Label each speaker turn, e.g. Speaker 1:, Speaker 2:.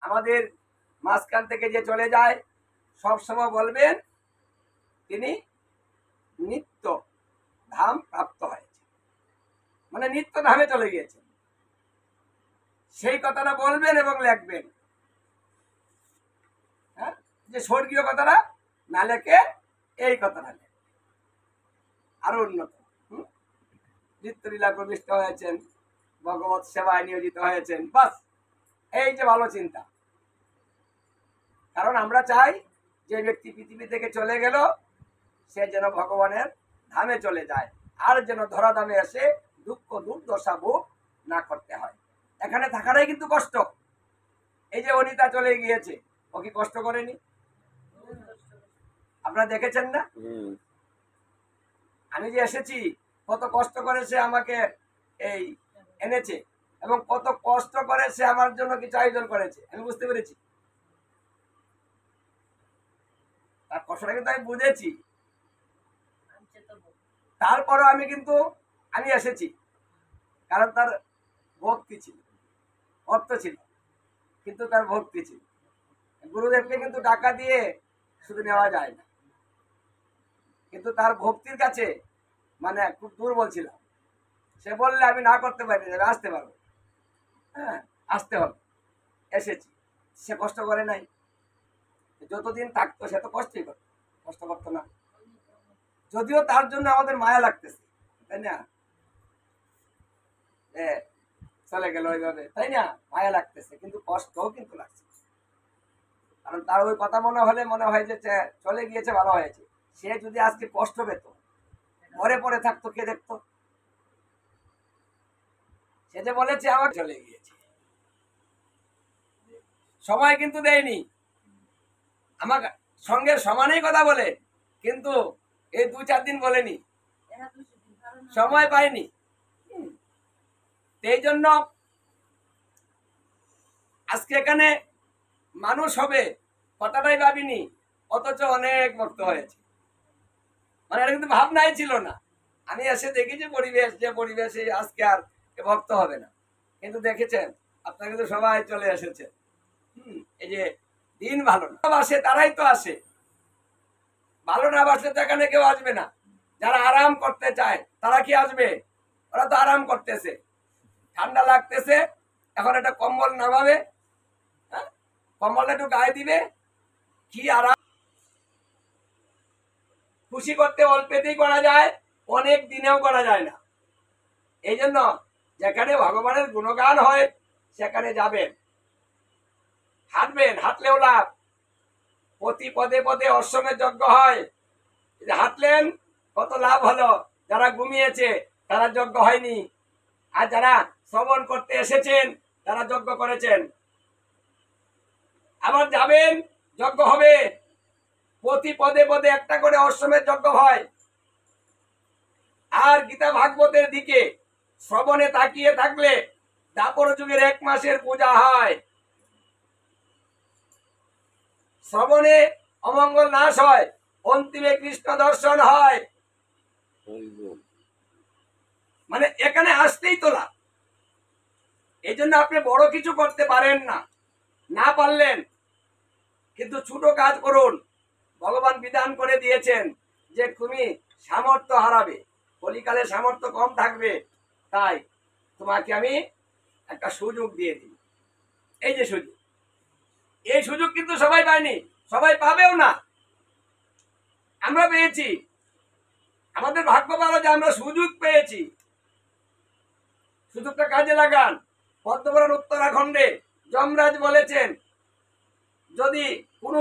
Speaker 1: আমাদের মাঝখান থেকে যে চলে যায় সবসময় বলবেন তিনি নিত্য ধাম প্রাপ্ত হয়েছে, মানে নিত্য ধামে চলে গিয়েছেন। সেই কথাটা বলবেন এবং লিখবেন। হ্যাঁ, যে স্বর্গীয় কথাটা না লেখে এই কথাটা লেখে, আরো উন্নত। নিত্যলীলা প্রবিষ্ট হয়েছেন, ভগবত সেবায় নিয়োজিত হয়েছেন, বাস এই যে ভালো চিন্তা। কারণ আমরা চাই যে ব্যক্তি পৃথিবী থেকে চলে গেল সে যেন ভগবানের ধামে চলে যায়, আর যেন ধরাধামে এসে দুঃখ দুর্দশা ভোগ না করতে হয়। এখানে থাকাটাই কিন্তু কষ্ট। এই যে অনিতা চলে গিয়েছে, ও কি কষ্ট করেনি? আপনারা দেখেছেন না? আমি যে এসেছি কত কষ্ট করে সে আমাকে এই এনেছে, এবং কত কষ্ট করে সে আমার জন্য কিছু আয়োজন করেছে, আমি বুঝতে পেরেছি। তার কষ্টটা কিন্তু আমি বুঝেছি। তারপরে আমি এসেছি, কারণ তার ভক্তি ছিল, অর্থ ছিল, কিন্তু তার ভক্তি ছিল। গুরুদেবকে কিন্তু টাকা দিয়ে শুধু নেওয়া যায় না, কিন্তু তার ভক্তির কাছে মানে খুব দুর্বল ছিলাম। সে বললে আমি না করতে পারি না, আসতে পারবো, হ্যাঁ আসতে হবে, এসেছি। সে কষ্ট করে নাই, যতদিন থাকতো সে তো কষ্টই করতো, কষ্ট করতো না। যদিও তার জন্য আমাদের মায়া লাগতেছে, তাই না? চলে গেল ওইভাবে, তাই না? মায়া লাগতেছে, কিন্তু কষ্টও কিন্তু লাগছে। কারণ তার ওই কথা মনে হয় যে চলে গিয়েছে, ভালো হয়েছে। সে যদি আজকে কষ্ট পেত, ঘরে পড়ে থাকতো, কে দেখতো? সে যে বলেছে আমার চলে গিয়েছে, সময় কিন্তু দেয়নি। আমার সঙ্গে সমানেই কথা বলে, কিন্তু এই 2-4 দিন বলেনি, সময় পাইনি। এই জন্য আজকে এখানে মানুষ হবে কথাটাই ভাবিনি, অথচ অনেক ভক্ত হয়েছে। মানে এটা কিন্তু ভাবনাই ছিল না। আমি এসে দেখি যে পরিবেশে আজকে আর ভক্ত হবে না, কিন্তু দেখেছেন আপনারা কিন্তু সবাই চলে এসেছে। এই যে দিন ভালো না বাসে তারাই তো আসে, ভালো না বাসলে তো এখানে কেউ আসবে না। যারা আরাম করতে চায় তারা কি আসবে? ওরা তো আরাম করতেছে, ঠান্ডা লাগতেছে, এখন একটা কম্বল নামাবে, কম্বলটা একটু গায়ে দিবে, কি আরাম। খুশি করতে অল্পেতেই করা যায়, অনেক দিনেও করা যায় না। এই জন্য যেখানে ভগবানের গুণগান হয় সেখানে যাবেন, হাঁটবেন, হাঁটলেও লাভ। প্রতি পদে পদে অশ্বমেধ যজ্ঞ হয়, হাঁটলেন কত লাভ হলো। যারা ঘুমিয়েছে তারা যজ্ঞ হয়নি, আর যারা শ্রবণ করতে এসেছেন তারা যজ্ঞ করেছেন। আবার যাবেন, যজ্ঞ হবে। প্রতি পদে পদে একটা করে অশ্বমেধ যজ্ঞ হয়। আর গীতা ভাগবতের দিকে শ্রবণে তাকিয়ে থাকলে দাপর যুগের 1 মাসের পূজা হয়। শ্রবণে অমঙ্গল নাশ হয়, অন্তিমে কৃষ্ণ দর্শন হয়। মানে এখানে আসতেই তো লাভ। এই জন্য আপনি বড় কিছু করতে পারেন না, না পারলেন কিন্তু ছোট কাজ করুন। ভগবান বিধান করে দিয়েছেন যে তুমি সামর্থ্য হারাবে, কলিকালে সামর্থ্য কম থাকবে, তাই তোমাকে আমি একটা সুযোগ দিয়ে দিই। এই যে সুযোগ, এই সুযোগ কিন্তু সবাই পায়নি, সবাই পাবেও না। আমরা পেয়েছি, আমাদের ভাগ্য ভালো যে আমরা সুযোগ পেয়েছি। সুযোগটা কাজে লাগান। পদ্মপুরাণ উত্তরাখণ্ডে যমরাজ বলেছেন, যদি কোনো